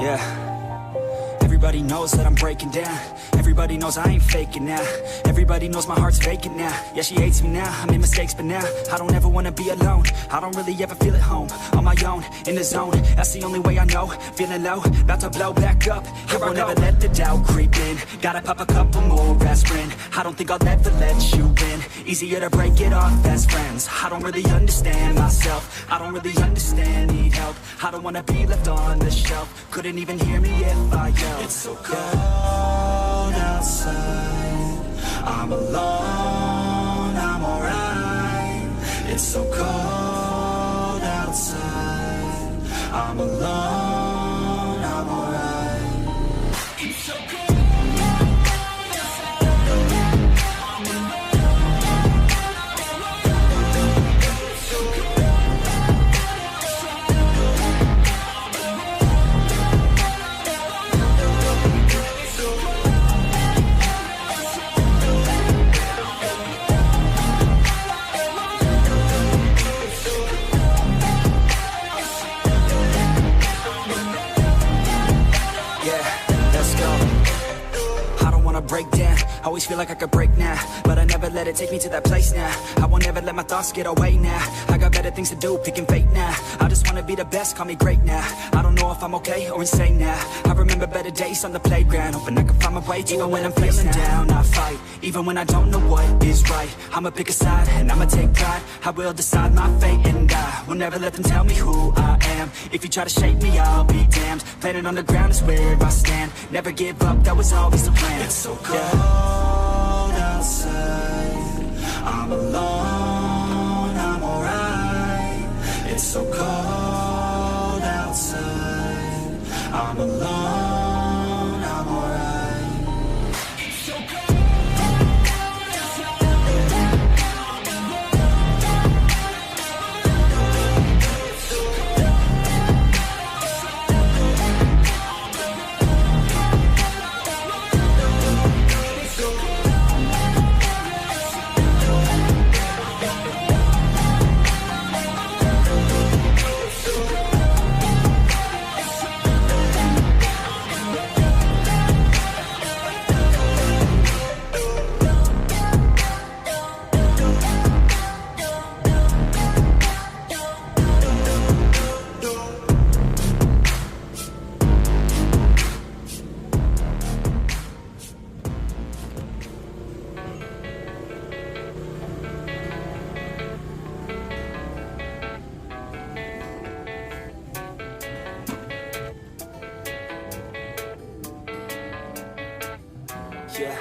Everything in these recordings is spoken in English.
Yeah. Everybody knows that I'm breaking down. Everybody knows I ain't faking now. Everybody knows my heart's vacant now. Yeah, she hates me now, I made mistakes but now I don't ever wanna be alone. I don't really ever feel at home. On my own, in the zone, that's the only way I know. Feeling low, about to blow back up. Here I won't ever let the doubt creep in. Gotta pop a couple more aspirin. I don't think I'll ever let you in. Easier to break it off best friends. I don't really understand myself. I don't really understand, need help. I don't wanna be left on the shelf. Couldn't even hear me if I yelled. It's so cold outside, I'm alone, I'm alright. It's so cold outside, I'm alone, I'm alright. It's so cold. Break down, always feel like I could break now, but I never let it take me to that place now. I won't ever let my thoughts get away now. I got better things to do, picking fate now. I just wanna be the best, call me great now. I don't know if I'm okay or insane now. I remember better days on the playground, hoping I can find my way. Even when I'm feeling down, I fight. Even when I don't know what is right, I'ma pick a side and I'ma take pride. I will decide my fate and I will never let them tell me who I am. If you try to shape me, I'll be damned. Planet on the ground is where I stand. Never give up, that was always the plan. It's so cold outside, I'm alone, I'm alright. It's so cold outside, I'm alone, I'm alright. It's so cold outside, I'm alone. It's so cold Yeah,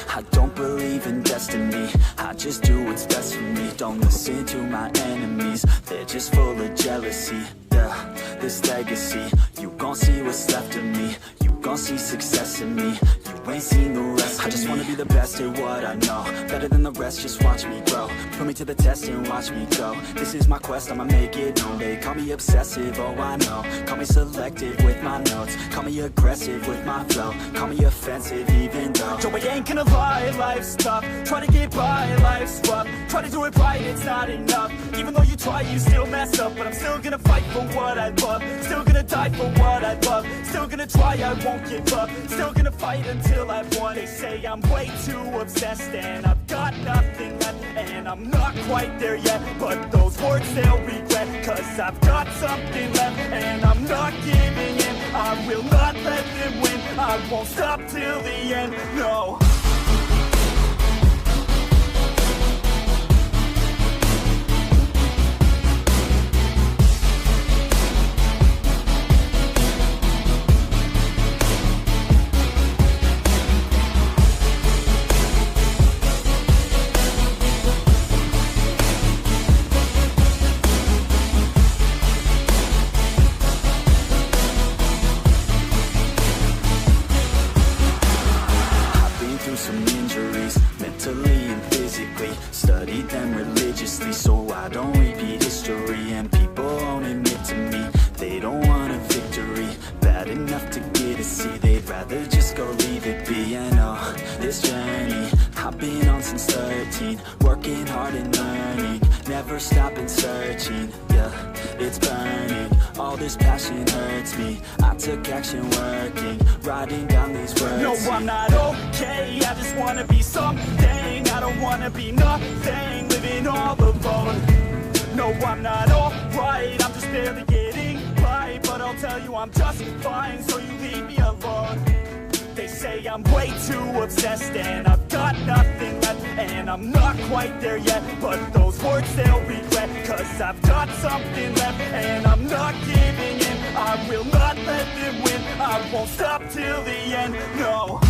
I don't believe in destiny. I just do what's best for me. Don't listen to my enemies, they're just full of jealousy. Yeah, this legacy, you gon' see what's left of me. You gon' see success in me. You ain't seen the rest of me. I just wanna be the best at what I know. Better than the rest, just watch me grow. Put me to the test and watch me go. This is my quest, I'ma make it known. They call me obsessive, oh I know. Call me selective with my notes. Call me aggressive with my flow. Call me offensive even though Joe, I ain't gonna lie, life's tough. Try to get by, life's rough. Try to do it right, it's not enough. Even though you try, you still mess up. But I'm still gonna fight for what I love. Still gonna die for what I love. Still gonna try, I won't give up. Still gonna fight until I've won. They say I'm way too obsessed and I've got nothing left. And I'm not quite there yet, but those words they'll regret. Cause I've got something left and I'm not giving in. I will not let them win. I won't stop till the end, no. Studied them religiously so I don't repeat history. And people won't admit to me they don't want a victory. Bad enough to get a C, they'd rather just go leave it be. I know this journey I've been on since 13. Working hard and learning, never stopping searching. Yeah, it's burning. All this passion hurts me. I took action working, writing down these words. No, I'm not okay, I just wanna be something. I don't wanna be nothing, living all alone. No, I'm not alright, I'm just barely getting by. But I'll tell you I'm just fine, so you leave me alone. They say I'm way too obsessed and I've got nothing left, and I'm not quite there yet, but those words they'll regret, cause I've got something left and I'm not giving in. I will not let them win, I won't stop till the end, no.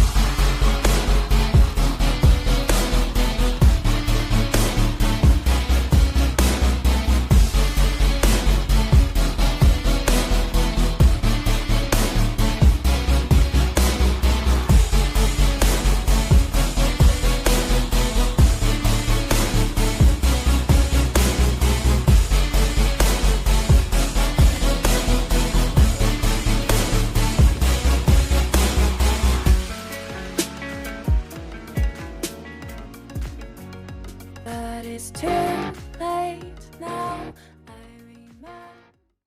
But it's too